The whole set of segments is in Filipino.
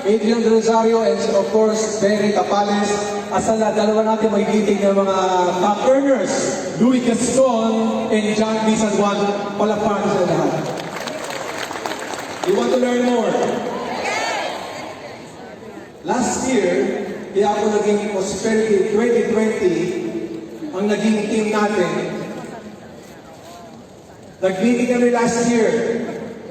Adrian Rosario, and of course, Benny Tapales. At sa dalawa natin magigiting ng mga top earners, Louis Gaston and John B. San Juan. Palakpakan sa lahat. You want to learn more? Last year, kaya ako naging Prosperity 2020 ang naging team natin. Nag-meeting kami last year.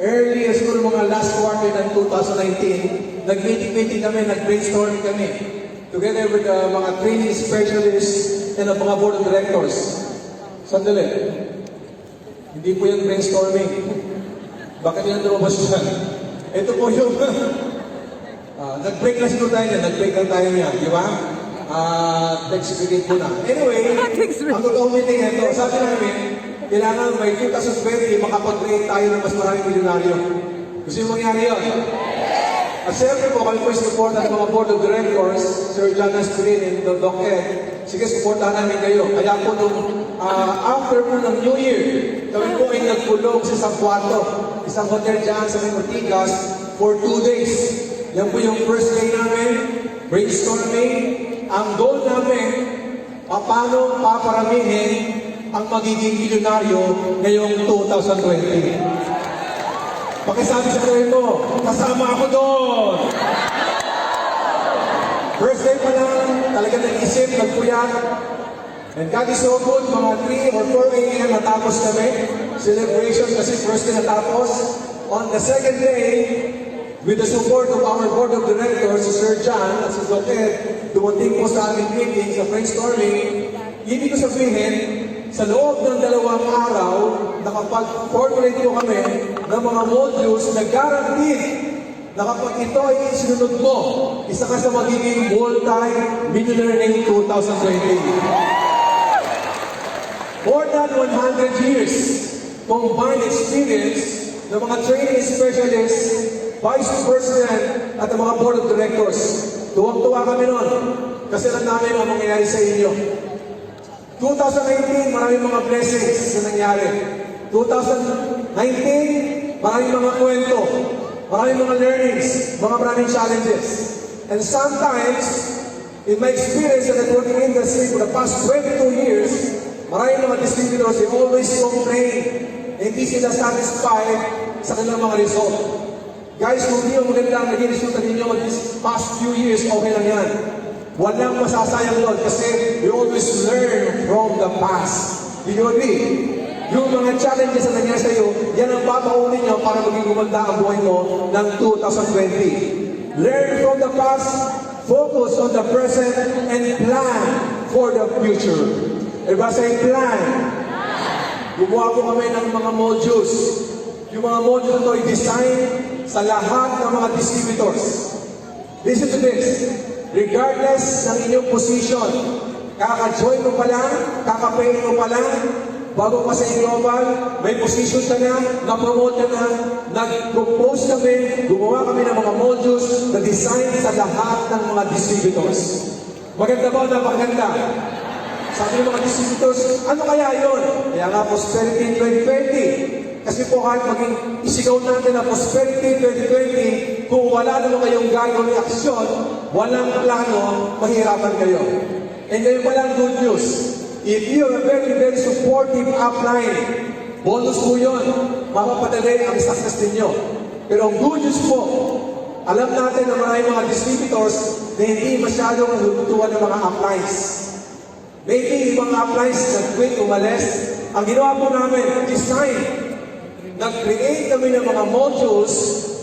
Early, siguro mga last quarter ng 2019, nag-meeting kami, nag-brainstorming kami. Together with mga training specialists and mga board of directors. Sandali. Hindi po yung brainstorming. Bakit yan lumabas dyan? Ito po yung... nag-break lang siguro tayo niyan. Nag-break lang tayo niyan. Di ba? Execute po na. Anyway, ang totoong meeting ito, sabi namin, kailangan may 2020 makapag-create tayo ng mas maraming milyonaryo. Gusto yung mangyari yun? At siyempre po, kami po support ng mga board of directors, Sir John Aspirin and Doc Ed. Sige, supportahan namin kayo. Kaya po nung after po ng New Year, kami po ay nagpulong sa isang kwarto, isang hotel dyan sa Ortigas for 2 days. Yan po yung first day namin, brainstorming. Ang goal namin, paano paparamihin ang magiging milyonaryo ngayong 2020. Pakisabi sa kayo mo, kasama ako doon! First day pa lang, talaga nag-isip, nagpuyat. And God is so good, mga 3 or 4 a.m. natapos kami. Celebration kasi first day natapos. On the second day, with the support of our board of directors, si Sir John at si Doc Ed, dumating po sa aming meeting, sa brainstorming. Ibig ko sabihin, sa loob ng 2 araw, nakapag-formulate po kami ng mga modules na guaranteed na kapag ito ay sinunod mo, isa ka sa magiging multi-millionaire ngayong 2020. More than 100 years combined experience ng mga training specialists, vice president at mga board of directors. Tuwang-tuwa kami noon kasi alam namin ang mangyayari sa inyo. 2019, maraming mga blessings na nangyari. 2019, maraming mga kwento, maraming mga learnings, maraming challenges. And sometimes, in my experience in the networking industry for the past 22 years, maraming mga distributors, they always complain, hindi sila satisfied sa kanilang mga result. Guys, kung hindi yung maganda ang naging resulta ninyo this past few years, okay lang yan. Walang masasayang doon kasi we always learn from the past. Do you agree? Yung mga challenges na nangyari sa iyo, yan ang papaunin nyo para maging gumanda ang buhay mo ng 2020. Learn from the past, focus on the present, and plan for the future. Diba say plan? Gumawa po kami ng mga modules. Yung mga modules ito i-design sa lahat ng mga distributors. Listen to this. Regardless ng inyong position, kaka-join mo pa lang, kaka-pay mo pa lang, bago pa sa Aimglobal, may position ka na, na-promote ka na, nag-propose kami, gumawa kami ng mga modules na design sa lahat ng mga distributors. Maganda ba? Napakaganda. Sabi ng mga distributors, ano kaya yun? Kaya nga, Prosperity 2020. Kasi po kahit maging isigaw natin na Prosperity 2020, kung wala naman kayong gagawin aksyon, walang plano, mahirapan kayo. And then walang good news. If you have a very, very supportive upline, bonus po yun, mapapadali ang success ninyo. Pero ang good news po, alam natin na maraming mga distributors na hindi masyadong nalutuan ng mga uplines. Maybe yung mga uplines nag-quit, umalis. Ang ginawa po namin, design. Nag-create kami ng mga modules.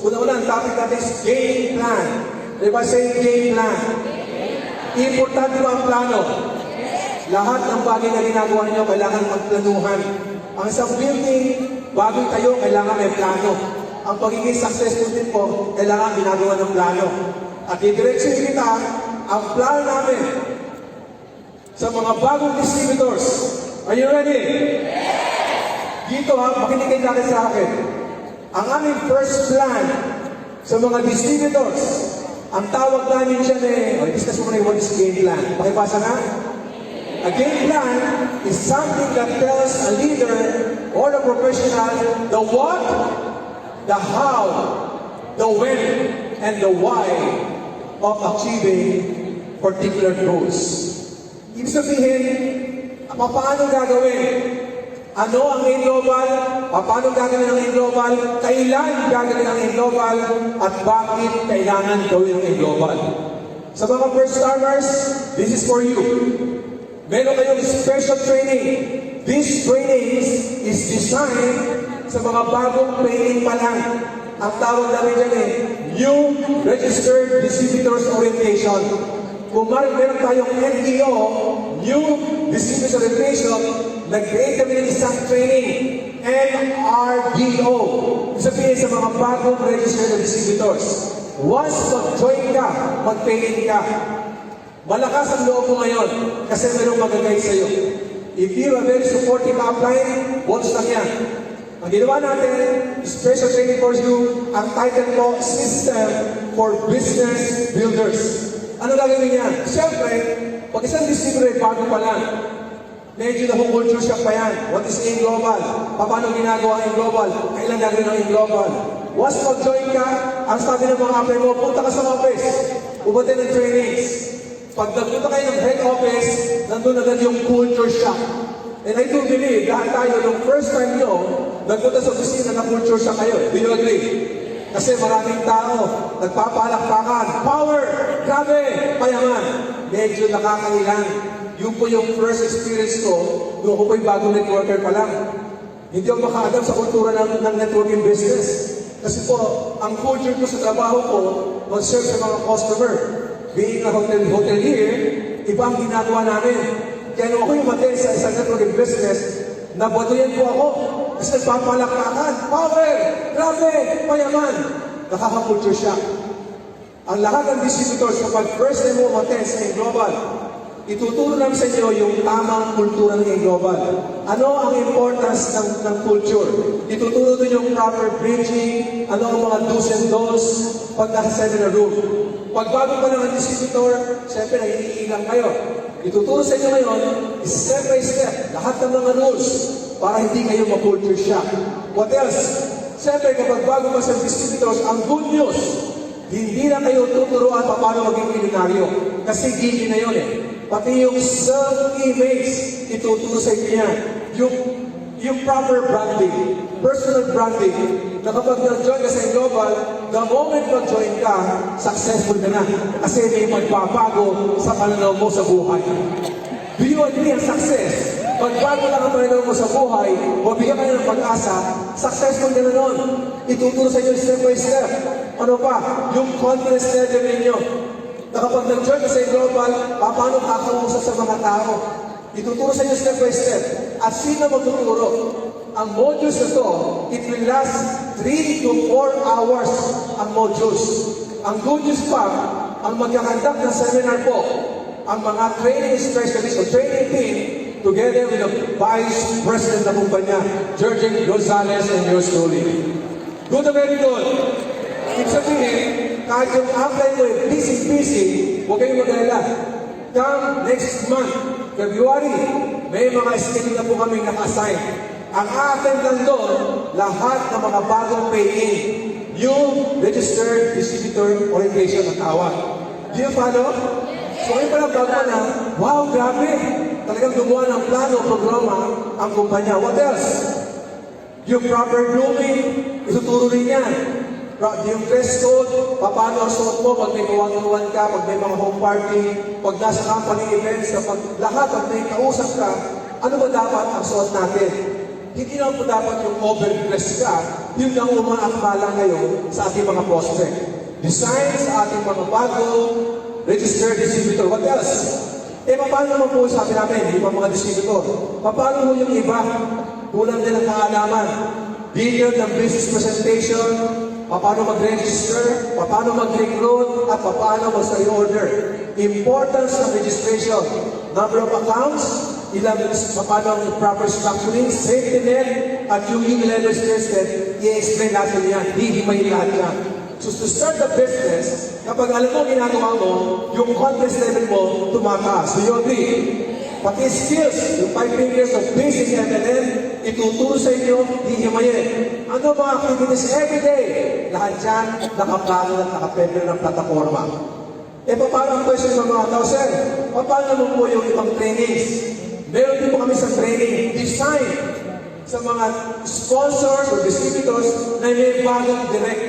Una-una, ang topic natin is game plan. Diba say game plan? Importante ba ang plano? Lahat ng bagay na ginagawa ninyo, kailangan magplanuhan. Ang isang building, bago tayo, kailangan may plano. Ang pagiging successful din po, kailangan ginagawa ng plano. At i-direction kita, ang plano namin sa mga bagong distributors. Are you ready? Dito ha, makinig kayo natin sa akin. Ang aming first plan sa mga distributors, ang tawag namin siya discuss mo na what is game plan. Pakipasa nga. A game plan is something that tells a leader or a professional the what, the how, the when, and the why of achieving particular goals. Ibig sabihin, paano gagawin? Ano ang Aimglobal? Paano gagawin ang Aimglobal? Kailan gagawin ang Aimglobal? At bakit kailangan gawin ang Aimglobal? Sa mga first-timers, this is for you. Meron kayong special training. This training is designed sa mga bagong training pa lang. Ang tawag namin dyan New Registered Distributors Orientation. Kung meron tayong NDO, New Distributors Orientation, nag-create kami ng isang training, NRDO. Sabihin sa mga bagong registered distributors, once mag-join ka, mag-training ka, malakas ang loob mo ngayon kasi merong magagay sa'yo. If you are very supportive upline, bonus lang yan. Ang ginawa natin, special training for you, ang title ko, System for Business Builders. Ano gagawin niya? Siyempre, pag isang distributor ay bago pa lang, medyo na-culture shock pa yan. What is Aimglobal? Paano ginagawa ang Aimglobal? Kailan gagawin ang Aimglobal? Once mag-join ka, ang sabi ng mga apply mo, punta ka sa office, umatin ng trainings. Pag nagpunta kayo ng head office, nandun agad yung culture shock. And I do believe, lahat tayo, nung first time nyo, nagpunta sa opisina na culture shock kayo. Do you agree? Kasi maraming tao, nagpapalakpakan, power, grabe, payaman. Medyo nakakailang. Yun po yung first experience ko, nung ako po'y bagong networker pa lang. Hindi ako makaadap sa kultura ng networking business. Kasi po, ang culture ko sa trabaho ko, mag-serve sa mga customer. Being a hotelier, iba ang ginagawa namin. Kaya nung ako yung matin sa isang networking business, nabatuyan po ako. Kasi nagpapalakpakan, power, grabe, payaman. Nakaka-culture shock. Ang lahat ng distributors, kapag first time mo matin sa Aimglobal, ituturo namin sa inyo yung tamang kultura ng Aimglobal. Ano ang importance ng culture? Ituturo din yung proper bridging, ano ang mga do's and don'ts pag nasa seminar room. Pag bago pa lang ang distributor, siyempre nag-iilang kayo. Ituturo sa inyo ngayon, step by step, lahat ng mga rules para hindi kayo ma-culture shock. What else? Siyempre, kapag bago pa sa distributors, ang good news, hindi na kayo tuturuan paano maging milyonaryo. Kasi gigi na yun Pati yung self-image, ituturo sa inyo yan. Yung proper branding, personal branding, na kapag nag-join ka sa Aimglobal, the moment mag-join ka, successful ka na. Kasi may magbabago sa pananaw mo sa buhay. Do you agree ang success? Pagbago lang ang pananaw mo sa buhay, mabigyan ka na ng pag-asa, successful ka na nun. Ituturo sa inyo step by step. Ano pa? Yung confidence level ninyo. Na kapag nag-join ka sa Aimglobal, paano kakausap sa mga tao? Ituturo sa inyo step by step. At sino magtuturo? Ang modules na to, it will last 3 to 4 hours ang modules. Ang good news pa, ang magkakandak ng seminar po, ang mga training specialists o training team, together with the Vice President ng kumpanya, George Gonzalez and yours truly. Good or very good? Ibig sabihin, kahit yung apply mo busy, huwag kayong mag-alala. Come next month, February, may mga schedule na po kami naka-assign. Ang atin lang doon, lahat ng mga bagong pay-in, yung registered distributor orientation ang tawag. Do you follow? So ngayon pala bago na, wow, grabe! Talagang gumawa ng plano, programa ang kumpanya. What else? Yung proper grooming, ituturo rin yan. Yung dress code, paano ang suot mo pag may kuwan-kuwan ka, pag may mga home party, pag nasa company events, kapag lahat, pag may kausap ka, ano ba dapat ang suot natin? Hindi naman po dapat yung overdress ka, yun lang umaakala ngayon sa ating mga prospect. Design sa ating mga bagong registered distributor. What else? Paano naman po sabi namin, yung mga distributor? Paano mo yung iba? Kulang din ang kaalaman. Video ng business presentation, paano mag-register, paano mag-recruit, at paano mag-study order. Importance ng registration. Number of accounts, paano ang proper structuring, safety net, at yung level tested, i-explain natin yan. Hindi may lahat yan. So to start the business, kapag alam mo ginagawa mo, yung confidence level mo tumataas. Do you agree? Pati skills, yung 5 fingers of basic MLM, ituturo sa inyo, hihimayin. Ano ba activities every day? Lahat dyan, nakaplano at nakapember ng plataforma. Paano ang question ng mga tao, sir? Paano naman po yung ibang trainings? Meron din po kami sa training, design sa mga sponsors or distributors na may bagong direct.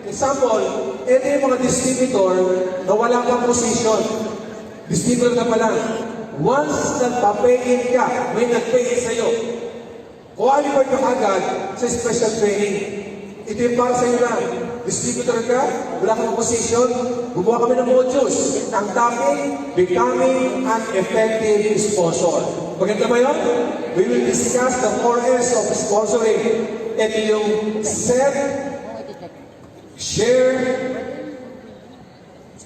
Example, ito yung mga distributor na wala pang position. Distributor na pa lang. Once nagpa-pay-in ka, may nag-pay-in sa'yo, qualified ka agad sa special training. Ito yung para sa'yo na. Distributor ka, wala kang position, gumawa kami ng modules. Ang topic, becoming an effective sponsor. Maganda ba yun? We will discuss the 4S of sponsoring. Ito yung set, share,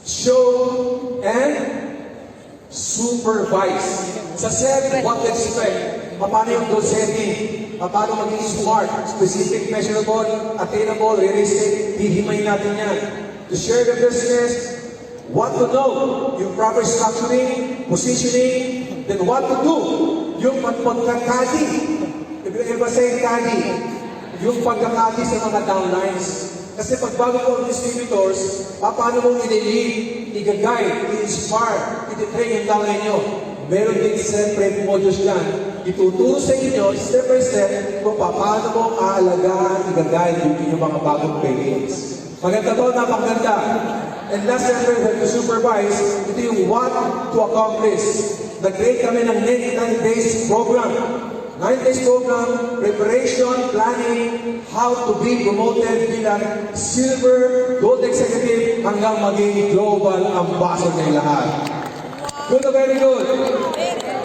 show, and supervise. Sa set, what to expect? Paano yung goal setting? Paano maging smart, specific, measurable, attainable, realistic? Hihimayin natin yan. To share the business, what to know, yung proper structuring, positioning, then what to do, yung pagkakadi. Iba saying kadi, yung pagkakadi sa mga downlines. Kasi pag bago po ang distributors, paano mong i-lead, i-guide, i-inspire, i-train yung downline nyo. Meron din separate modules yan. Ituturo sa inyo, step by step, kung paano mo aalagaan, i-guide yung inyong mga bagong pay-ins. Maganda to, napakaganda. And last step, to supervise, ito yung what to accomplish. Nag-create kami ng 9 days program. 9 days program, preparation, planning, how to be promoted bilang silver, gold executive, hanggang maging global ambassador ng lahat. Good, very good.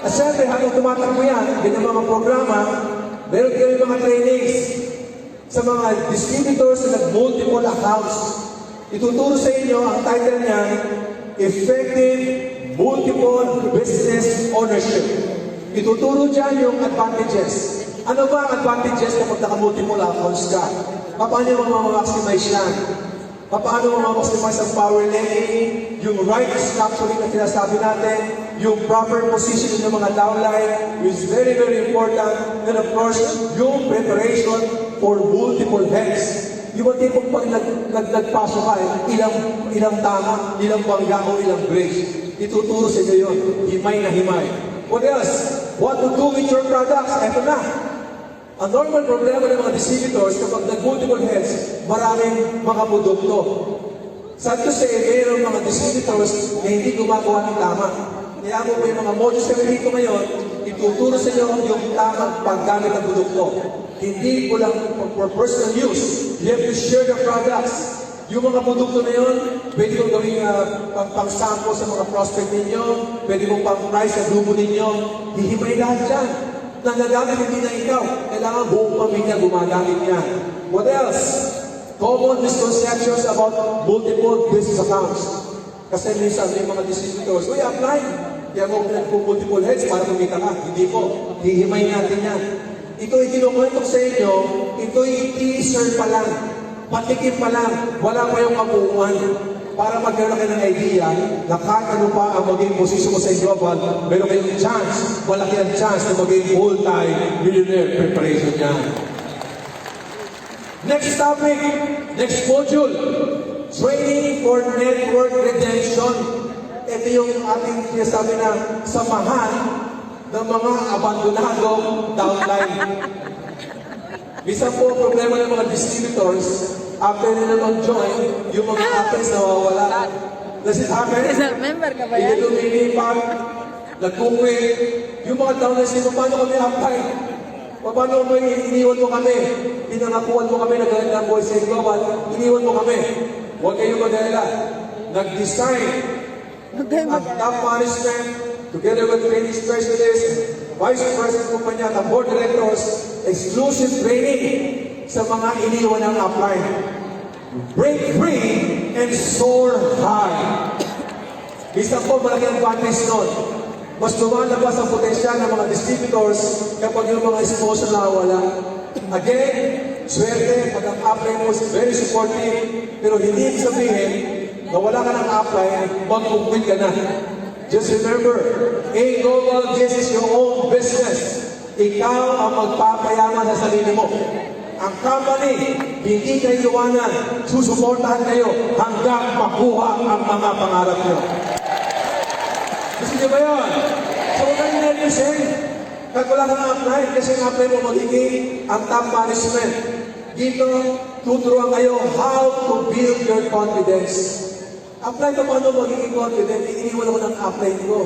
At syempre, habang tumatakbo yan, ganyan mga programa, meron kayo mga trainings sa mga distributors na nag-multiple accounts. Ituturo sa inyo, ang title niyan, Effective Multiple Business Ownership. Ituturo dyan yung advantages. Ano ba ang advantages kapag naka-multiple accounts ka? Paano mo ma-maximize yan? Paano mo ma-maximize ang power leveling, yung right structuring na sinasabi natin, yung proper positioning ng mga downline, which is very, very important. And of course, yung preparation for multiple heads. Yung mga tipong pag nagpasok ka, ilang tama, ilang bangga o ilang break. Ituturo sa inyo yun. Himay na himay. What else? What to do with your products? Eto na. Ang normal problema ng mga distributors kapag nag-multiple heads, maraming mga produkto. Sad to say, mayroong mga distributors na hindi gumagawa ng tama. Kaya mo may mga modules kami dito ngayon, ituturo sa inyo yung tamang paggamit ng produkto. Hindi ko lang for personal use. You have to share the products. Yung mga produkto na yun, pwede mong gawing pang-sample sa mga prospect ninyo, pwede mong pang-price sa grupo ninyo, hihimay lahat dyan. Nagagamit hindi na ikaw, kailangan buong pamilya gumagamit yan. What else? Common misconceptions about multiple business accounts. Kasi minsan may mga distributors, uy, apply. Kaya mo multiple heads para kumita ka. Hindi po. Hihimay natin yan. Ito ikinukwento sa inyo, ito'y teaser pa lang. Patikim pa lang, wala pa yung kabuuan. Para magkaroon kayo ng idea na kahit ano pa ang maging posisyon mo sa global, meron kayong chance, malaki ang chance na maging multi-millionaire preparation yan. Next topic, next module, training for network redemption. Ito yung ating sinasabi na samahan ng mga abandonadong downline. Bisa po problema ng mga distributors, after nila mag-join, yung mga apples nawawala. Does it happen? Member ka ba yan? Hindi lumilipat, nag-quit. Yung mga downlines nila, paano kami apply? Paano mo iniwan mo kami? Pinangakuan mo kami, nagalit ng Boys and Global, iniwan mo kami. Huwag kayong mag-alala. Nag-design ang top management, together with training specialists, vice president kumpanya at board directors, exclusive training sa mga iniwan ng upline. Break free and soar high. Isa po malaki ang advantage nun. Mas lumalabas ang potensyal ng mga distributors kapag yung mga sponsor na wala. Again, swerte, pag ang upline mo is very supportive, pero hindi sabihin na wala ka ng upline, mag-quit ka na. Just remember, Aimglobal, this is your own business. Ikaw ang magpapayaman sa sarili mo. Ang company, hindi kayo iwanan. Susuportahan kayo hanggang makuha ang mga pangarap nyo. Gusto nyo ba yun? So, huwag kayong nervous eh. Kahit wala kang apply, kasi ang apply mo magiging ang top management. Dito, tuturuan kayo how to build your confidence. Apply ka paano magiging confident, iniwan ako ng apply ko.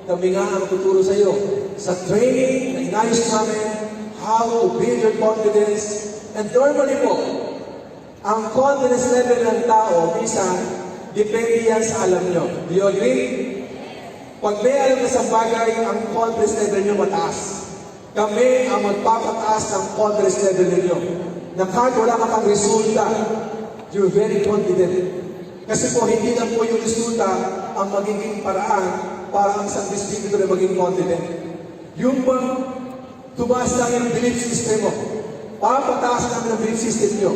Kami nga ang tuturo sa iyo. Sa training na inayos namin, how to build your confidence. And normally po, ang confidence level ng tao, minsan, depende yan sa alam nyo. Do you agree? Pag may alam ka sa bagay, ang confidence level nyo mataas. Kami ang magpapataas ng confidence level ninyo. Na kahit wala ka pang resulta, you're very confident. Kasi po, hindi lang po yung resulta ang magiging paraan para ang isang distributor na maging confident. Yung bang tumaas lang yung belief system mo, papataas namin ang belief system nyo.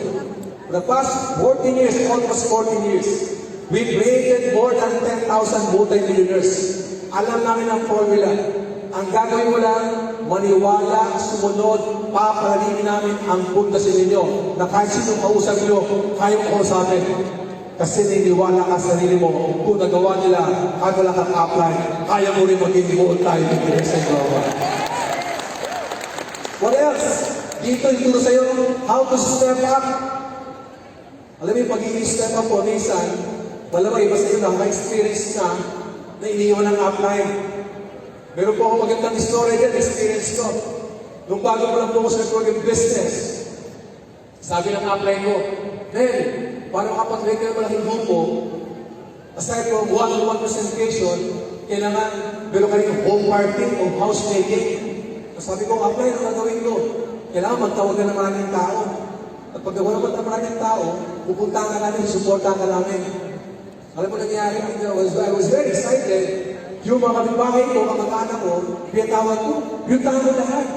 For the past 14 years, almost 14 years, we created more than 10,000 multi-millionaires. Alam namin ang formula. Ang gagawin mo lang, maniwala, sumunod, paparalimin namin ang puntasin ninyo na kahit sinong kausap nyo, kayong kausapin. Kasi niniwala ka sa sarili mo, kung nagawa nila, kahit wala kang apply, kaya mo rin maging multi-millionaire sa global. What else? Dito ituro sa'yo, how to step up. Alam mo yung pagiging step up po, minsan, malamang iba sa'yo na experience na iniwan ng apply. Meron po ako magandang story dyan, experience ko. Nung bago ko lang po ako sa networking business, sabi ng apply ko, then, para makapag-rate kayo malaking grupo, aside from 1-to-1 presentation, kailangan meron kayong home party o housemaking. Sabi ko, apply na gagawin ko. Kailangan magtawag ka ng maraming tao. At pag wala ng maraming tao, pupuntahan ka namin, supportahan ka namin. Alam mo nangyari, I was very excited. Yung mga kapitbahay ko, mga anak ko, pinatawag ko, pinuntahan ko lahat.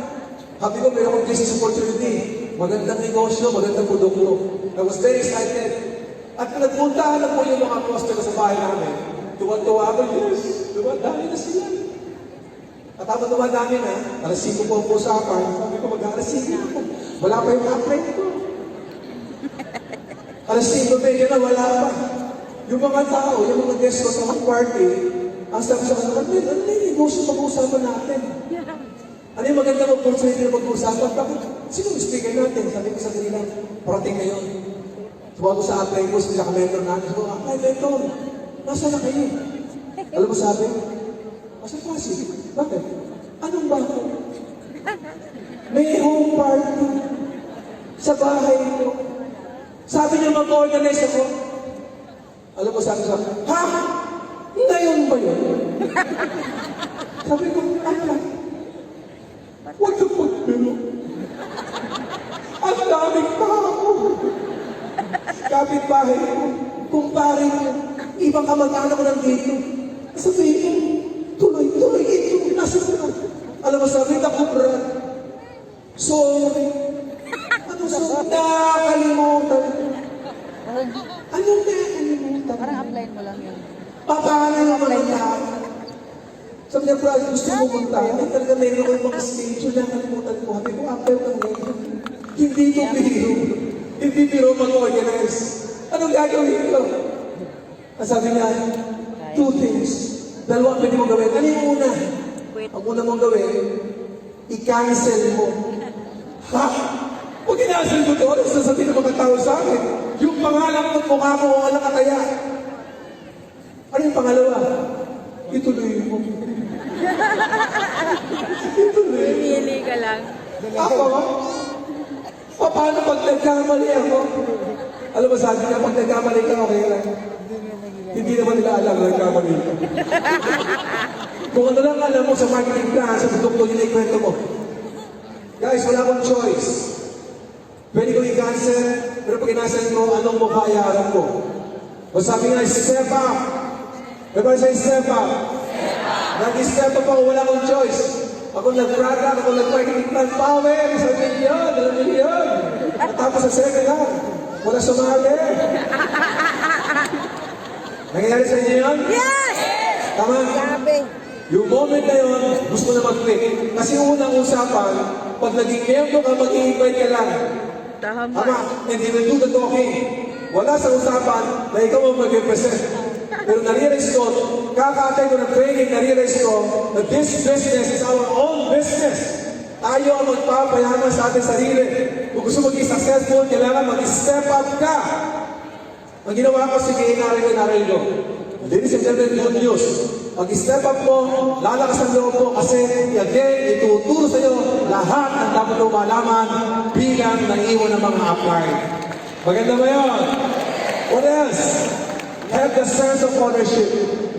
Sabi ko, meron akong business opportunity. Magandang negosyo, magandang produkto. I was very excited. At nagpuntahan na po yung mga customer sa bahay namin. Tuwan-tuwa ako, yes, dumadami na sila. At habang dumadami na, alas 5 po ang usapan, sabi ko, mag-alas 5. Wala pa yung apply ko. Alas 5 medyo na, wala pa. Yung mga tao, yung mga guests ko sa party, ang sabi sa kanila, ano yung negosyo pag-uusapan natin? Ano yung magandang opportunity na mag-uusapan? Bakit? Sino yung speaker natin? Sabi ko sa kanila, parating ngayon. Tuwa ko sa apply ko, sila ka-mentor natin. Sabi ko, apply mentor, nasa na kayo? Alam mo sabi? Nasa Pasig. Bakit? Anong bakit? May home party sa bahay ko. Sabi niya mag-organize ako. Alam mo sabi sa ha? Ngayon ba yun? Sabi ko, ano? Huwag ka pagpilo. Ang daming tao. Kapit-bahay ko, kumpare ko, ibang kamag-anak ko nandito. Sabihin ko, tuloy-tuloy ito, nasa ko. Alam mo, sabi na ko, Brad, sorry. Ano sorry? Nakalimutan. Anong nakalimutan? Parang apply mo lang yun. Paano naman ang lahat? Sabi niya, Brad, gusto mo punta? Ay, talaga meron ko yung mga schedule na nakalimutan ko. Sabi ko, apply ka ngayon. Hindi ko biro. Hindi biro mag-organize. Anong gagawin ko? Sabi niya, 2 things. Dalawa pwede mong gawin. Ano yung una? Ang una mong gawin, i-cancel mo. Ha? Huwag i-cancel mo ito. Ano sasabihin ng mga tao sa akin? Yung pangalan mo, mukha mo, wala ka kaya. Ano yung pangalawa? Ituloy mo. Ituloy mo. Pumili ka lang. Ako? Paano pag nagkamali ako? Alam mo, sabi niya, pag nagkamali ka, okay lang. Hindi naman nila alam na nagkamali ka. Kung ano lang alam mo sa marketing plan, sa produkto, yun ay kwento mo. Guys, wala akong choice. Pwede ko i-cancel, pero pag i-cancel ko, anong mukha iaarap ko? O sabi nga, step up. Diba siya step up? Nag-step up ako, wala akong choice. Ako nag-product, ako nag-marketing plan, power, 1 million, 2 million. Natapos sa second half, wala sumali. Nangyayari sa inyo yun? Yes! Tama? Sabi. Yung moment na yun, gusto na mag-click. Kasi yung unang usapan, pag naging member ka, mag-i-invite ka lang. Tama. Tama? And they will do the talking. Wala sa usapan na ikaw ang mag-represent. Pero nare-realize ko, kakatay ko ng training, nare-realize ko na this business is our own business. Tayo ang magpapayaman sa ating sarili. Kung gusto maging successful, kailangan mag-step up ka. Ang ginawa ko, sige, inaral ko. Ladies and gentlemen, good news. Pag-step up mo, lalakas ang loob mo kasi again, ituturo sa iyo lahat ng dapat mo malaman bilang naiwan ng mga upline. Maganda ba yun? What else? Have the sense of ownership.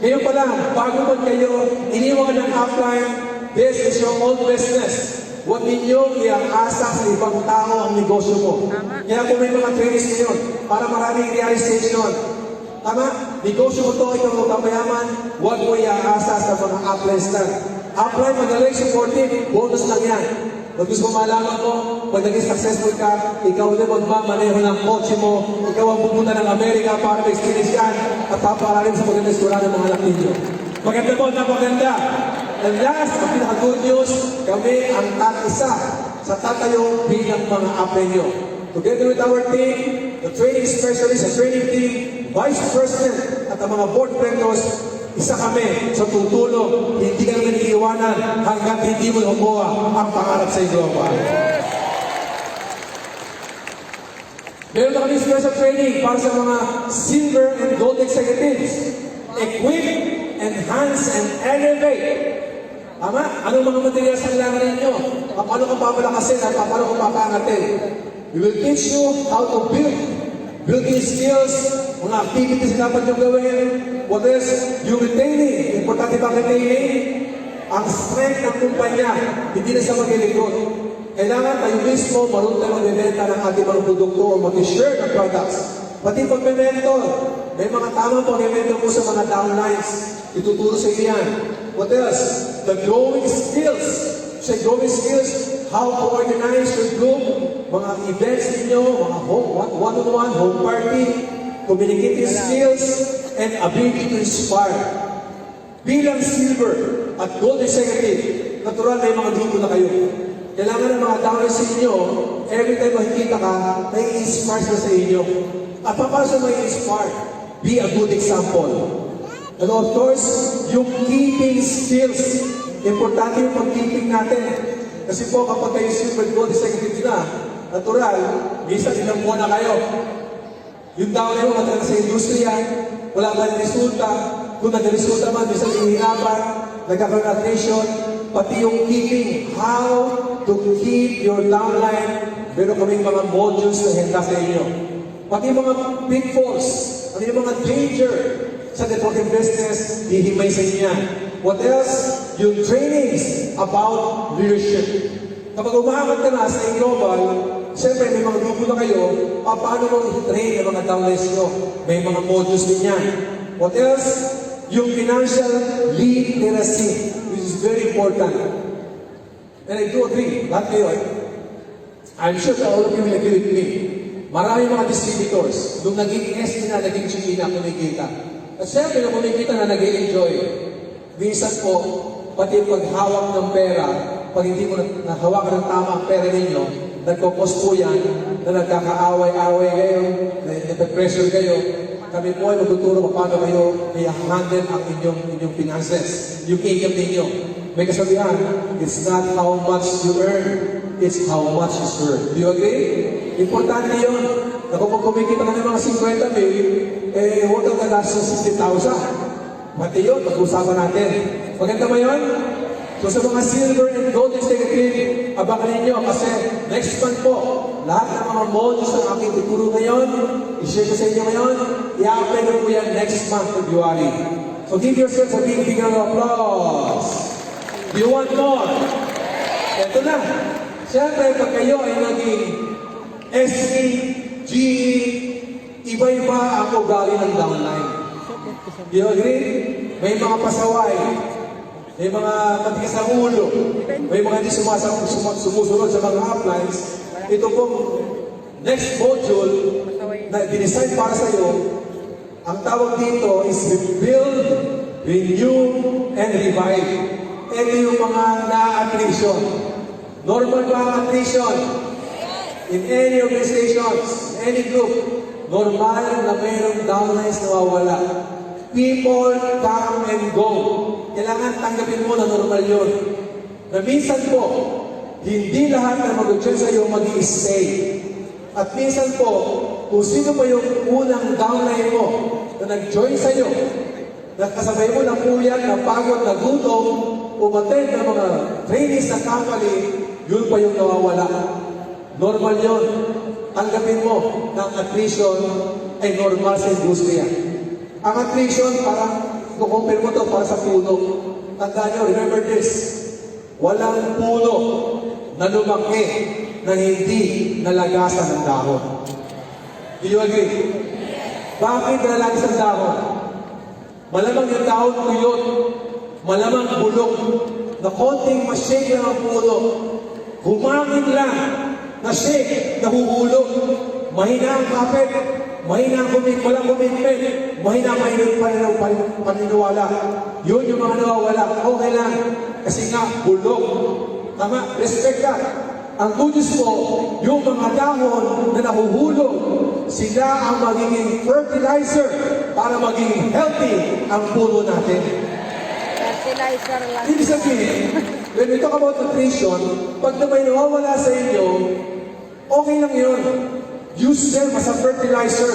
Ngayon pa lang, bago man kayo iniwan ng upline, this is your own business. Huwag ninyong iang-asa sa ibang tao ang negosyo mo. Kaya kung may mga trainings ngayon, para maraming realization, tama? Negosyo mo to, ikaw magpapayaman, huwag mo iang-asa sa mga uplines lang. Upline, magaling, supportive, bonus lang yan. Pag gusto mo malaman mo, pag naging successful ka, ikaw din magmamaneho ng kotse mo, ikaw ang pupunta ng Amerika para ma-experience yan at paparalim sa magandang istura ng mga anak ninyo. Maganda po, napaganda. And last, ang pinaka-good news, kami ang isa sa tatayo bilang mga upline nyo. Together with our team, the training specialist, the training team, vice president, at ang mga board members, isa kami sa tutulong. Hindi ka naman iiwanan hanggang hindi mo nakuha ang pangarap sa Aimglobal. Meron na kami special training para sa mga silver and gold executives. Equip, enhance, and elevate. Tama? Anong mga materials ang kailangan ninyo? Paano ka papalakasin at paano ka papangatin? We will teach you how to build. Building skills, mga activities na dapat nyo gawin. What is yung retaining? Importante ba retaining? Ang strength ng kumpanya, hindi na sa mag-record. Kailangan tayo mismo marunong tayo magbibenta ng ating mga produkto o mag-share ng products. Pati pag-mentor, may mga tamang pag-mentor po sa mga downlines. Ituturo sa iyo yan. What else? The growing skills. Sa growing skills, how to organize your group, mga events ninyo, mga one-on-one, home party, communicating skills, and ability to inspire. Bilang silver at gold executive, natural may mga grupo na kayo. Kailangan ng mga downlines sa inyo, every time makikita ka, may inspire sila sa inyo. At paano sa may inspire? Be a good example. And of course, yung keeping skills. Importante yung pag-keeping natin. Kasi po, kapag kayo silver gold executive na, natural, minsan ilang buwan na kayo. Yung downline mo, matagal sa industriya, wala ba yung resulta? Kung nag-resulta man, minsan ihinapan, nagkakaroon ng attention, pati yung keeping, how to keep your downline. Meron kaming mga modules na henda sa inyo. Pati yung mga pitfalls, pati yung mga danger sa networking business, hihimay sa inyo yan. What else? Yung trainings about leadership. Kapag umahangat ka na sa Aimglobal, siyempre may mga grupo na kayo, paano mo i-train ang mga downlines nyo? May mga modules din yan. What else? Yung financial literacy, which is very important. And I do agree, lahat kayo, I'm sure that all of you will agree with me. Marami mga distributors, nung naging S na, naging G na, kumikita. At siyempre, na kumikita na nag-enjoy. Minsan po, pati paghawak ng pera, pag hindi mo nahawakan ng tama ang pera ninyo, nagkopos po yan, na nagkakaaway-away kayo, na-pressure kayo. Kami po ay magtuturo kung paano kayo i-handle ang inyong finances, yung income ninyo. May kasabihan, it's not how much you earn, it's how much you serve. Do you agree? Importante yun. Na kung kumikita ka ng mga 50 mil, huwag kang gagastos 60,000. Pati yun, pag-usapan natin. Maganda ba yun? So sa mga silver and gold executive, abangan ninyo kasi next month po, lahat ng mga modules na aking tuturo ngayon, i-share ko sa inyo ngayon, i-apply na po yan next month, February. So give yourself a big round of applause. Do you want more? Ito na. Siyempre, pag kayo ay naging SE, GE, iba-iba ang ugali ng downline. Do you agree? May mga pasaway, may mga matigas ng ulo, may mga hindi sumusunod sa mga uplines. Ito pong next module na dinesign para sa iyo, ang tawag dito is rebuild renew, and revive. Ito yung mga na-attrition. Normal ba ang attrition? In any organizations, any group, normal na mayroong downlines na wawala. People come and go. Kailangan tanggapin mo na normal yun. Na minsan po, hindi lahat na mag-join sa iyo mag-i-stay. At minsan po, kung sino pa yung unang downline mo na nag-join sa iyo, nakasabay mo ng puyat, ng pagod, na gutom, umattend ng mga trainees ng company, yun pa yung nawawala. Normal yun. Tanggapin mo na ang attrition ay normal sa industriya. Ang attrition, parang, kukumpir mo to para sa puno. Tandaan nyo, remember this, walang puno na lumaki na hindi nalagasan ng dahon. Do you agree? Bakit nalagay sa dahon? Malamang yung dahon tuyot, malamang bulok, na konting ma-shake lang ang puno. Humangin lang, na-shake, nahuhulog. Mahina ang kapit, mahina ang walang commitment, mahina ang paniniwala. Yun yung mga nawawala. Okay lang, kasi nga, bulok. Tama, respect ka. Ang good news po, yung mga dahon na nahuhulog, sila ang magiging fertilizer para maging healthy ang puno natin. Fertilizer lang. Ibig sabihin, when we talk about nutrition, pag na may nawawala sa inyo, okay lang yun. Use them as a fertilizer.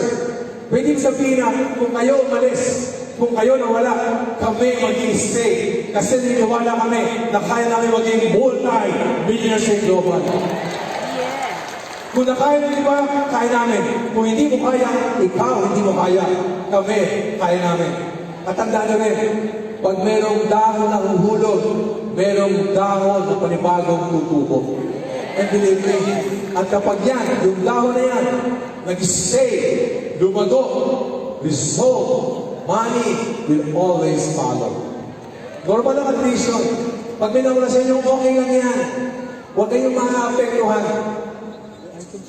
Pwede sabihin na, kung kayo umalis, kung kayo nawala, kami mag-i-stay. Kasi niniwala kami na kaya namin maging multi-millionaires in global. Yeah. Kung nakaya ng iba, kaya namin. Kung hindi mo kaya, ikaw hindi mo kaya. Kami, kaya namin. At tandaan nyo rin, pag merong dahon na huhulog, merong dahon na panibagong tutubo. And believe me, at kapag yan, yung dahon na yan, nag-stay, lumago, resolve, money will always follow. Normal ang attrition. Pag may nawala sa inyo, okay lang yan. Huwag kayong maapektuhan.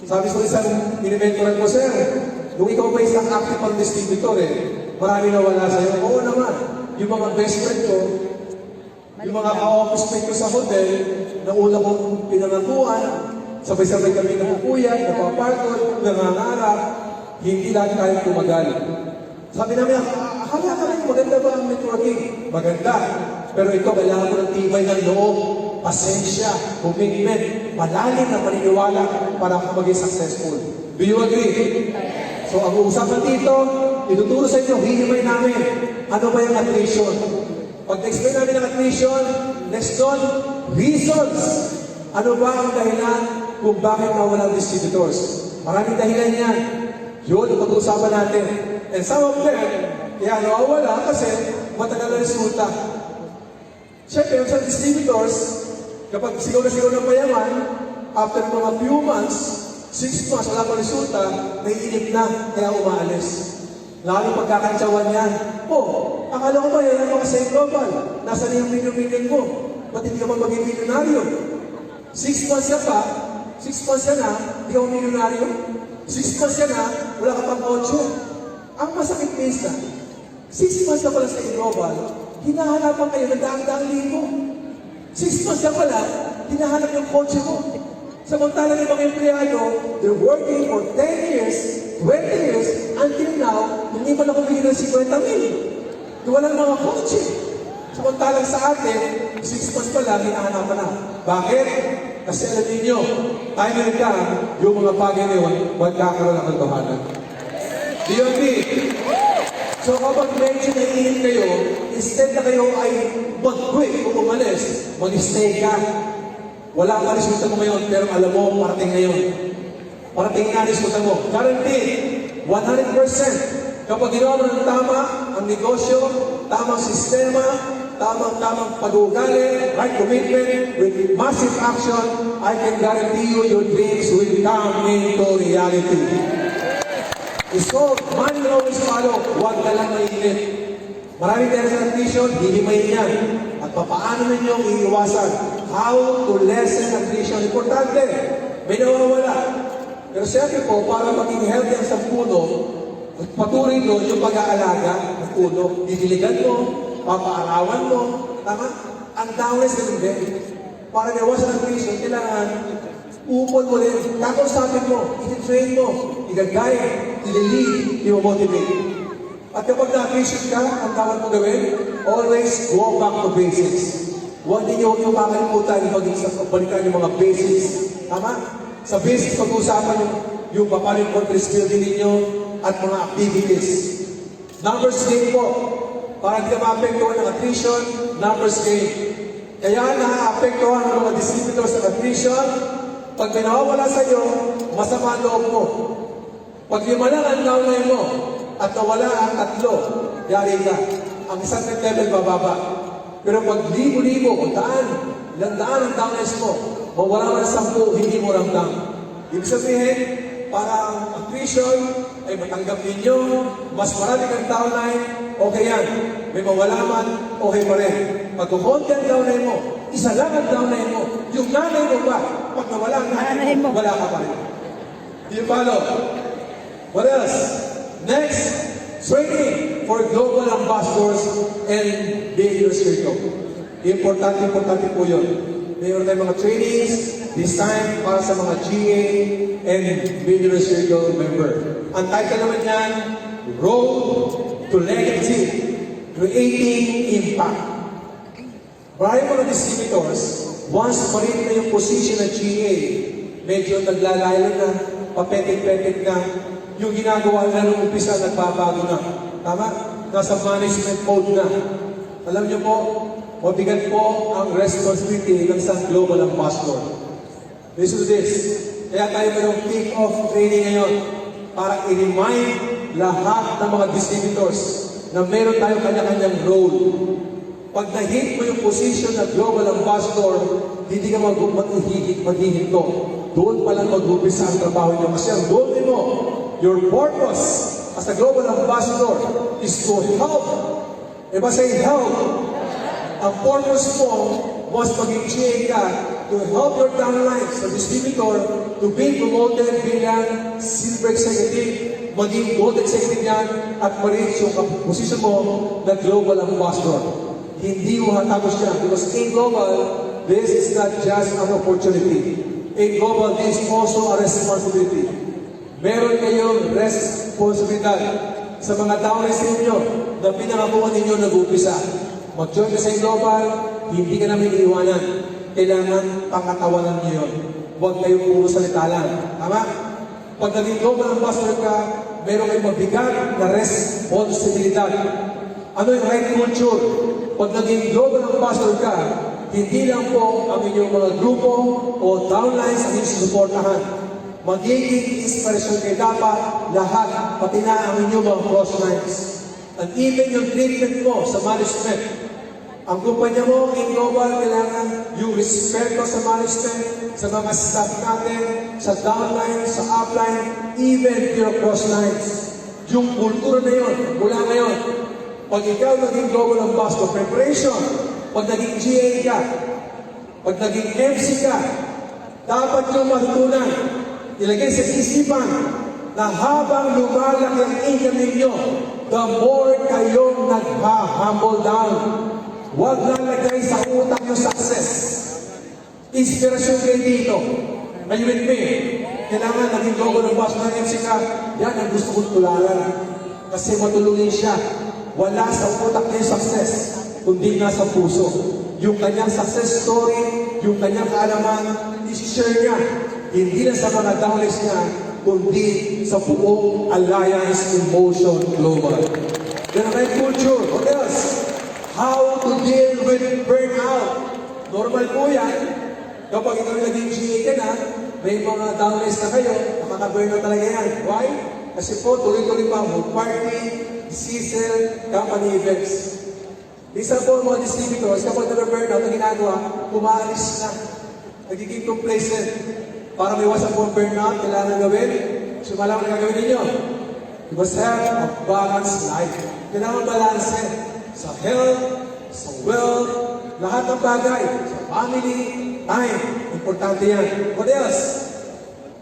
Sabi sa isang inimentoran ko, sir, kung ikaw ba isang active ang distributor marami nawala sa iyo. Oo naman. Yung mga best friend ko, yung mga ka-office mate ko sa hotel, na una kong pinangakuan, sabay-sabay kami napupuyat, napaparkod, nangangarap, hindi lahat kayang tumagal. Sabi namin, akala namin maganda ba ang networking? Maganda. Pero ito, kailangan mo ng tibay ng loob, pasensya, commitment, malalim na paniniwala para ka maging successful. Do you agree? So, ang uusapan dito, ituturo sa inyo, hihimay namin. Ano ba yung attrition? Pag na-explain namin ang attrition, next doon, reasons. Ano ba ang dahilan kung bakit nawalan distributors? Maraming dahilan yan. Yun, pag-uusapan natin. And some of them, kaya nawawala kasi matagal na resulta. Siyempre, yung sa distributors, kapag sigaw na sigaw ng payaman, after mga few months, 6 months, wala pa resulta, naiinip na, kaya umaalis. Lalo pagkakantsawan yan. Oh, akala ko ba yan ang mga Aimglobal? Nasaan yung million mo? Ba't hindi ka ba maging milyonaryo? 6 months ka pa, 6 months ka na, hindi ka milyonaryo? 6 months ka na, wala ka pang 8. Ang masakit minsan, 6 months ka pala sa Aimglobal, hinahanapan kayo ng daang-daang libo. 6 months ka pala, hinahanap yung kotse mo. Samantalang yung mga empleyado, they're working for 10 years, 20 years, until now, hindi pa na kumigil ng 50 mil. Walang mga kotse. Samantalang sa atin, 6 months pa lang, hinahanapan na. Bakit? Kasi alam ninyo, time and time, yung mga bagay na yun, magkakaroon ng katotohanan. Do you agree? So kapag medyo naiinit kayo, instead na kayo ay mag-quit o umalis, mag-stay ka. Wala ka resulta mo ngayon, pero alam mo, parating ngayon. Parating na resulta mo. Guaranteed, 100%. Kapag ginawa mo ng tama ang negosyo, tamang sistema, tamang pag-uugali, right commitment, with massive action, I can guarantee you your dreams will come into reality. So, money will always follow. Huwag ka lang mainit. Maraming tayo sa attrition, hihimayin yan. At papaano ninyo iiwasan? How to lessen attrition. Importante, may nawawala. Pero siyempre po, para maging healthy ang sa puno, patuloy doon yung pag-aalaga ng puno. Didiligan mo, papaarawan mo, tama? Ang downless ganun din. Para iwasan ang attrition, kailangan upon mo rin, kakausapin mo, i-train mo, i-guide, i-lead, i-motivate. At kapag na-attrition ka, ang tawag mo gawin, always go back to basics. Huwag ninyo kakalimutan balikan yung mga basics. Tama? Sa basics, pag-uusapan yung paano yung country's building ninyo at mga activities. Numbers game po. Para hindi ka maapektuhan ng attrition, numbers game. Kaya na-apektuhan ng mga distributors ng attrition. Pag may nawawala sa iyo, masama ang loob mo. Pag lima lang ang downline mo at nawala ang 3, yari ka. Ang isang net level bababa. Pero pag libo-libo o ilang daan ang downlines mo, mawala man 10, hindi mo ramdam. Ibig sabihin, para ang attrition ay matanggap ninyo, mas marami kang downline, okay yan. May mawala man, okay pa rin. Pag kukonti ang downline mo, isa lang ang downline mo, yung nanay mo pa, pag nawala ang nanay mo, wala ka pa rin. Do you follow? What else? Next, training for global ambassadors and behavior circle. Importante po yun. Mayroon tayong mga trainings designed para sa mga GA and behavior circle member. Ang title naman yan, Road to Legacy, Creating Impact. Maraming mga distributors, once marin na yung position ng GA, medyo naglalayo na, papetik-petik na, yung ginagawa na nung umpisa, nagbabago na. Tama? Nasa management mode na. Alam niyo po, mabigat po ang responsibility ng isang global ambassador. Listen to this. Kaya tayo mayroong kick-off training ngayon para i-remind lahat ng mga distributors na meron tayong kanya-kanyang role. Pag na-hit mo yung position ng global ambassador, hindi ka maghihinto. Doon pa lang mag-umpisa ang trabaho niyo. Kasi ang goal mo, your purpose as a global ambassador is to help. Diba say help? Ang purpose mo was maging GA ka to help your downlines, the distributor, to be promoted bilang silver executive, maging gold executive yan, at ma-reach yung position mo na global ambassador. Hindi mo hatapos yan. Because Aimglobal, this is not just an opportunity. Aimglobal, this is also a responsibility. Meron kayong responsibilidad sa mga downlines ninyo na pinakabuhan ninyo nag-upisa. Mag-join ka sa Aimglobal, hindi ka namin iiwanan. Kailangan pangatawanan niyo yun. Huwag kayong puro salita lang. Tama? Pag naging global ambassador ka, meron kayong mabigat na responsibilidad. Ano yung right culture? Pag naging global ambassador ka, hindi lang po ang inyong mga grupo o downlines ang inyong susuportahan. Magiging inspirasyon kayo dapat lahat, pati na ang inyong mga crosslines. And even yung treatment mo sa management. Ang kumpanya mo, Aimglobal, kailangan yung respeto sa management, sa mga staff natin, sa downline, sa upline, even your crosslines. Yung kultura na yun, mula ngayon, pag ikaw naging global ambassador, preparation, pag naging GA ka, pag naging MC ka, dapat yung matutunan, ilagay sa isipan, na habang lumalaki ang income ninyo, the more kayong nagha-humble down. Huwag lalagay sa utak yung success. Inspirasyon kayo dito. Are you with me? Kailangan naging global ambassador ng MC ka, yan ang gusto kong tularan. Kasi matulungin siya. Wala sa utak niya yung success, kundi nasa puso. Yung kanyang success story, yung kanyang kaalaman, isi-share niya. Hindi na sa mga downlines niya, kundi sa buong Alliance in Motion Global. Then ang culture, what else? How to deal with burnout. Normal po yan. Kapag ikaw naging GA ka na, may mga downlines na kayo, makaka-burnout talaga yan. Why? Kasi po, tuloy-tuloy pa mo, party, season, company events. Isa po mga distributors, kapag na-burnout, ang ginagawa, umaalis na. Nagiging complacent. Para may wasak po ang burnout, kailangan gawin. Sumalaman na gagawin ninyo. You must have a balanced life. Kailangan balance sa health, sa wealth, lahat ng bagay, sa family, time. Importante yan. What else?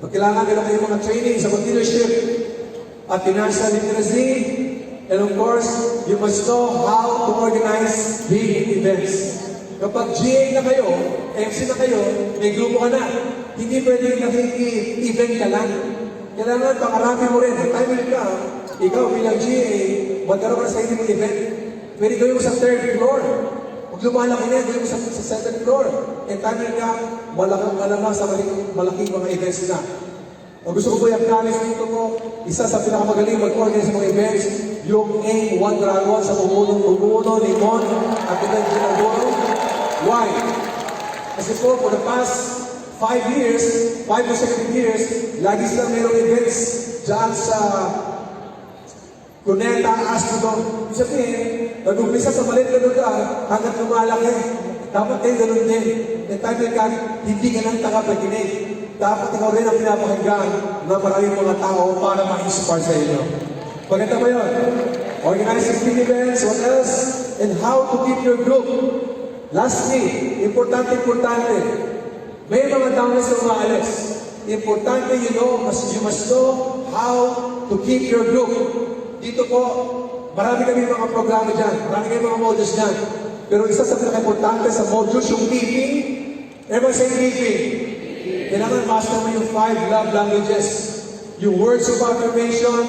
Kailangan meron kayong mga training sa leadership at financial literacy, And of course, you must know how to organize big events. Kapag GA na kayo, MC na kayo, may grupo ka na. Hindi pwedeng nakiki-event ka lang. Kailangan pakarami mo rin. At time ka, ikaw bilang GA, magkaroon ka na sa hindi mong event. Pwede gawin mo sa 3rd floor. Huwag lumalaki na, gawin mo sa 7th floor. And time ka, malamang sa malaking mga events na. O gusto ko po i-acknowledge dito po, isa sa pinakamagaling mag-organize ng mga events, yung A1 Dragon sa Umuno, Limon, at Ginagoro. Why? Kasi po, for the past 5 years, 5 consecutive years, lagi sila mayroong events dyan sa Cuneta, Astrodome. Ibig sabihin, nag-umpisa sa maliit na lugar hanggang lumalaki. Dapat kayo ganun din. And time like that, hindi ka lang tagapaginig. Dapat ikaw rin ang pinapakinggan na maraming mga tao para ma-inspire sa inyo. Maganda ba yun? Organizing big events, what else? And how to keep your group. Lastly, importante, may mga downlines na umaalis. Importante, you must know how to keep your group. Dito po, marami kami mga programa dyan, marami kami mga modules dyan. Pero isa sa pinaka-importante sa modules, yung keeping. Everyone say keeping. Kailangan master mo yung 5 love languages. Yung words of affirmation,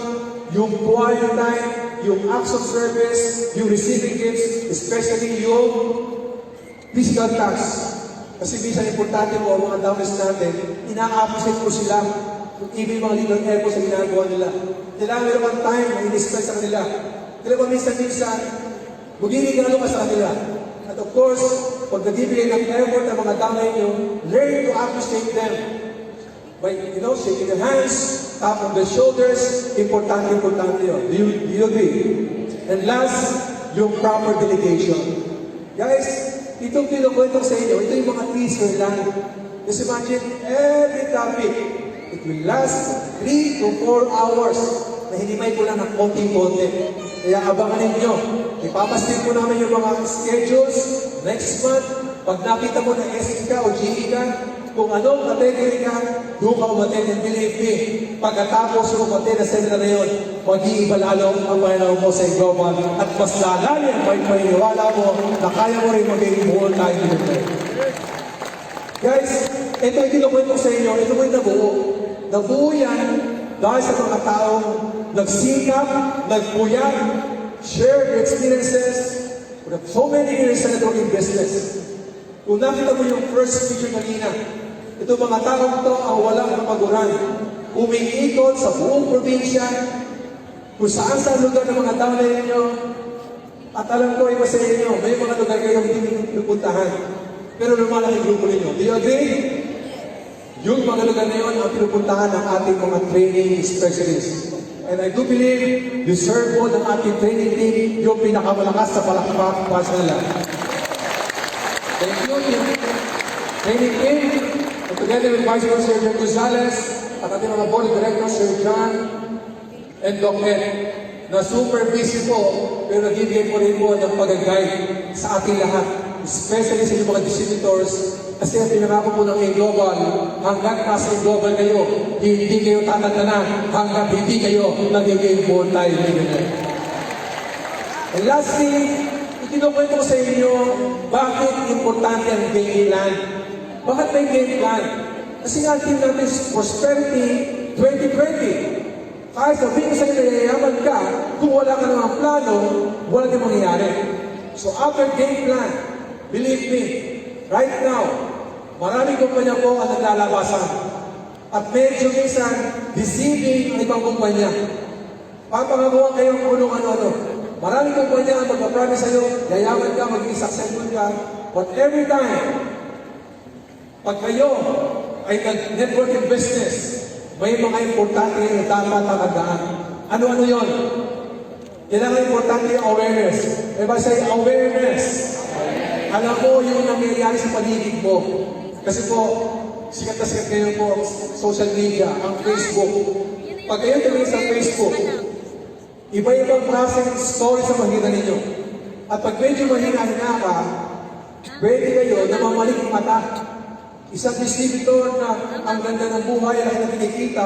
yung quiet time, yung acts of service, yung receiving gifts, especially yung physical touch. Kasi minsan importante mo ang mga downlines natin, ina-appreciate ko sila kung even mga little effort sa ginagawa nila. Kailangan meron kang time na in-spend sa kanila. Kailangan minsan, magiging ka sa kanila. At of course, pag nagbibigay ng effort ng mga downline nyo, learn to appreciate them. By, shaking their hands, tap on their shoulders, importante yun. Do you agree? And last, yung proper delegation. Guys, itong kinukwento sa inyo, ito yung mga teaser lang. Just imagine, every topic, it will last 3 to 4 hours na hinimay ko lang ng konti-konti. Kaya abangan ninyo. Ipapastin ko namin yung mga schedules next month. Pag nakita mo na SE ka o GE ka, kung anong category ka, doon ka umaten. And believe me, pagkatapos yung umaten na seminar na yun, mag-iiba lalo ang pananaw mo sa Aimglobal at mas lalalim may paniniwala mo na kaya mo rin maging buong tayo dito. Guys, ito yung kinukwento ko sa inyo, ito mo yung nabuo. Nabuo yan dahil sa mga taong nagsikap, nagpuyat, share their experiences for so many years sa networking business. Kung nakita mo yung first picture kanina, ito mga taong ito ang walang kapaguran. Umiikot sa buong probinsya, kung saan sa lugar ng mga downline ninyo. At alam ko, iba sa inyo, may mga lugar kayo hindi pinupuntahan. Pero lumalaki ang grupo ninyo. Do you agree? Yung mga lugar na yun ang pinupuntahan ng ating mga training specialists. And I do believe you serve po ng ating training team yung pinakamalakas sa palakpak para sa nila. Thank you, training team. And together with Vice President Sir Gonzalez at ating mga board of directors, Sir John and Doc Ed, na super busy po, pero nagiging po rin po ng pag-guide sa ating lahat, especially sa inyong mga distributors. Kasi ang pinangako po ng Aimglobal, hanggat nasa Aimglobal kayo, hindi kayo tatantanan, hanggat hindi kayo nagiging multi-millionaire. And lastly, ikinukwento ko sa inyo, bakit importante ang game plan? Bakit may game plan? Kasi nga, team natin is Prosperity 2020. Kahit sabihin ko sa inyo, yayaman ka, kung wala ka ng plano, wala din mangyayari. So after game plan, believe me, right now, maraming kumpanya po ang naglalabasan. At medyo minsan, deceiving ang ibang kumpanya. Papangakuha kayo kung ano-ano. Maraming kumpanya ang magpapromise sa'yo, yayaman ka, maging successful ka. But every time, pag kayo ay nag-networking business, may mga importante na dapat tatandaan. Ano-ano yon? Kailangan importante yung awareness. Everybody say awareness. Alam mo yung nangyayari sa paligid mo. Kasi po, sikat na sikat kayo po social media, ang Facebook. Pag kayo tumingin sa Facebook, iba-ibang klaseng story sa mahina ninyo. At pag medyo mahina-hina ka, pwede kayo na mamalik ang mata. Isang distributor na ang ganda ng buhay ay na kinikita,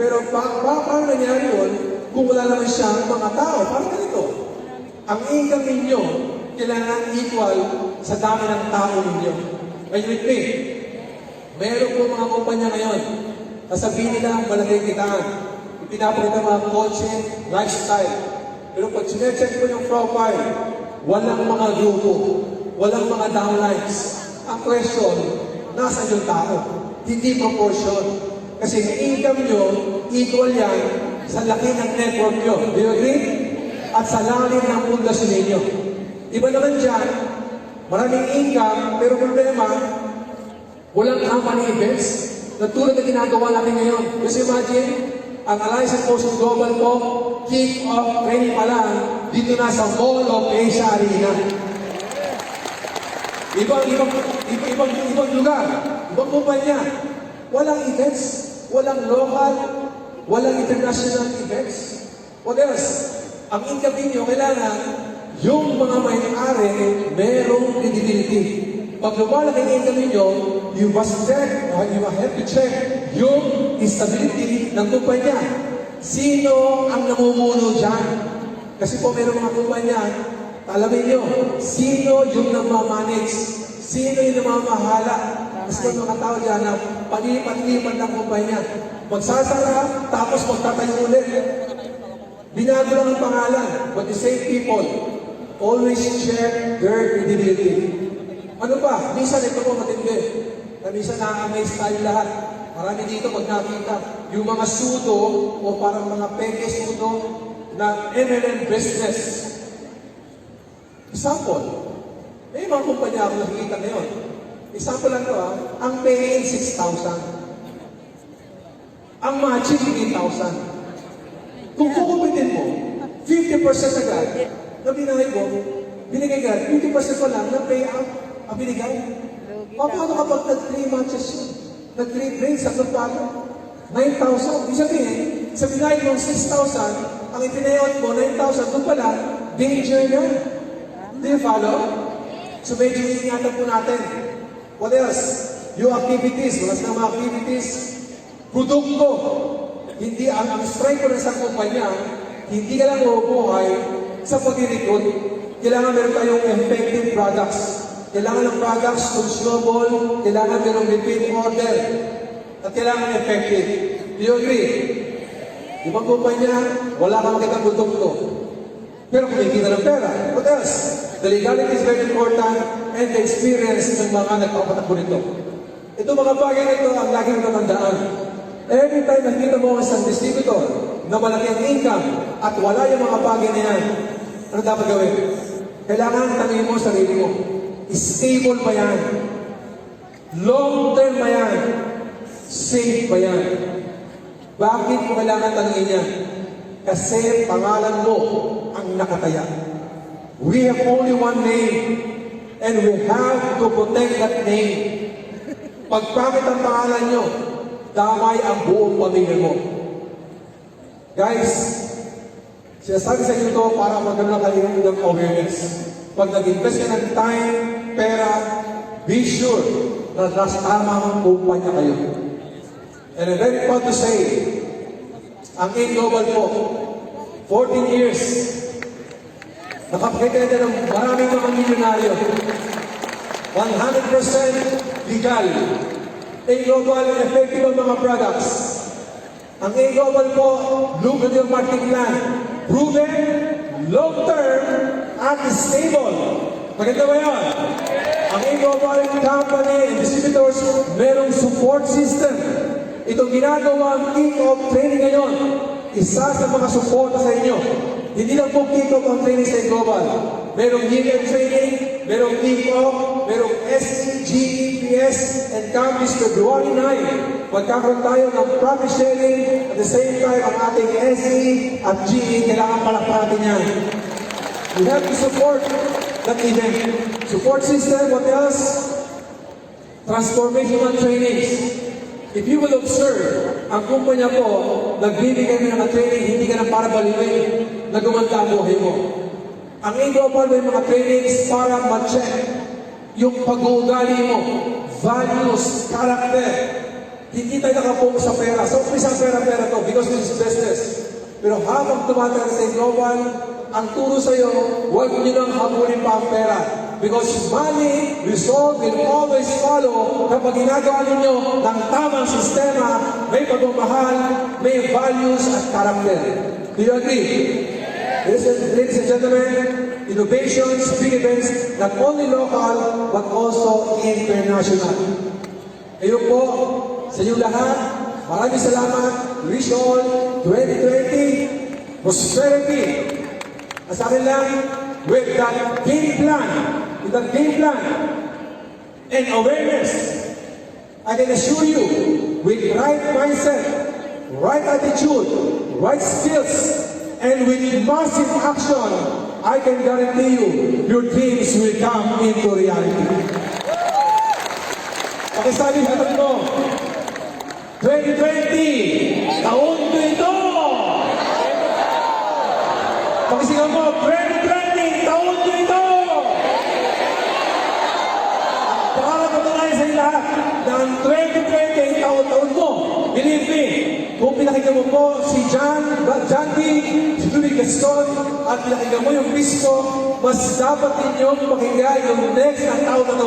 pero paano nangyari yun? kung wala naman siyang mga tao. Parang ganito. Ang income ninyo, kailangan equal sa dami ng tao ninyo. Are you with me? Meron po mga kumpanya ngayon, nasabihin nila malaki kitaan. Ipinapakita mga kotse, lifestyle. Pero pag sinecheck mo yung profile, walang mga grupo, walang mga downlines. Ang question, nasa yung tao? Hindi proportion. Kasi ang income nyo, equal yan sa laki ng network nyo. Do you agree? At sa lalim ng pundasyon ninyo. Iba naman dyan, maraming income, pero problema, walang company events na tulad na ginagawa natin ngayon. Kasi imagine, ang Alliance and Motion Global po, kick-off training pa lang, dito na sa Mall of Asia Arena. Ibang lugar, ibang kumpanya. Walang events, walang local, walang international events. What else? Ang income ninyo, kailangan yung mga may-ari merong credibility. Pag lumalaki ang income ninyo, you must check, or you have to check yung stability ng kumpanya. Sino ang namumuno dyan? Kasi po mayroong mga kumpanya, alamin nyo, sino yung namamanage? Sino yung namamahala? Kasi may mga tao dyan na palipat-lipat ng kumpanya. Magsasara, tapos magtatayo ulit. Binago lang ang pangalan, but the same people always check their credibility. Ano pa? Minsan ito po matindi. Na minsan na-amaze tayo lahat. Marami dito pag nakita yung mga sudo o parang mga peke sudo na MLM business. Example, may mga kumpanya ako nakikita ngayon. Example lang ito ang pay-in 6,000. Ang matching 8,000. Kung kukupitin mo, 50% agad na binigay mo, binigay agad, 50% pa lang na payout ang binigay. Paano kapag nag-3 matches yun? Nag-3 trades, at nagpago? 9,000. Ibig sabihin, sa binayad mo 6,000, ang ipinayout mo, 9,000, doon pala, danger na. Do you follow? So medyo iingatan po natin. What else? Yung activities, wala sa mga activities, produkto. Hindi ang strength ko ng isang kumpanya, hindi ka lang mabubuhay sa pag-recruit. Kailangan meron tayong effective products. Kailangan ng products consumable, kailangan merong repeat order, at kailangan effective. Do you agree? Ibang kumpanya, wala kang makita produkto. Pero kumikita ng pera. What else? The legality is very important and the experience ng mga nagpapatakbo nito. Ito mga bagay na ito ang laging natandaan. Every time nakita mo ang isang distributor na malaki ang income at wala yung mga bagay na yan, ano dapat gawin? Kailangan tanongin mo sa sarili mo, stable ba yan? Long term ba yan? Safe ba yan? Bakit mo kailangan tanongin yan? Kasi pangalan mo ang nakataya. We have only one name and we have to protect that name. Pagpakit ang pangalan nyo, damay ang buong pamilya mo. Guys, sinasabi sa inyo ito para magkaroon kayo ng awareness. Pag nag-invest ka ng time, pera, be sure na nasa tamang kumpanya kayo. And I'm very proud to say, ang Aimglobal po, 14 years, nakapagkita ng maraming mga milyonaryo. 100% legal. Aimglobal and effective ang mga products. Ang Aimglobal po, lucrative marketing plan. Proven, long-term, at stable. Maganda ba yan? Ang Aimglobal company and distributors, merong support system. Itong ginagawa ang kick-off training ngayon, isa sa mga support sa inyo. Hindi lang po kick-off ang training sa Aimglobal. Merong year-end training, merong kick-off, merong SEGEPS, and come this February 9. Magkakaroon tayo ng profit sharing at the same time ang ating SE at GE, kailangan palakpan natin yan. We have to support that event. Support system, what else? Transformational trainings. If you will observe, ang kumpanya po, nagbibigay mo ng training, hindi ka na para baliwin, na gumanda ang buhay mo. Ang Aimglobal may mga trainings para ma-check yung pag-uugali mo, values, character. Hindi tayo nakapokus sa pera. So, umpisa ang pera-pera to because this is business. Pero habang tumatagal sa Aimglobal, ang turo sa iyo, huwag niyo nang habulin pa ang pera. Because money, result will always follow kapag ginagawa ninyo ng tamang sistema, may pagmamahal, may values at character. Do you agree? Ladies and gentlemen, innovations, big events, not only local, but also international. Ayun po, sa inyong lahat, maraming salamat. Wish you all 2020 prosperity. At sa akin lang, with that game plan, and awareness, I can assure you, with right mindset, right attitude, right skills, and with massive action, I can guarantee you, your dreams will come into reality. Pakisabi sa tabi mo, 2020, taon ko ito! Pakisigaw mo, 2020, taon ko ito! Pakakapatunayan sa inyo lahat, ng 2020, taon mo. Believe me, kung pinakinggan mo po si John B, si Julie Gaston, at pinakinggan mo yung Cristo, mas dapat ninyong pakinggan yung next na taon na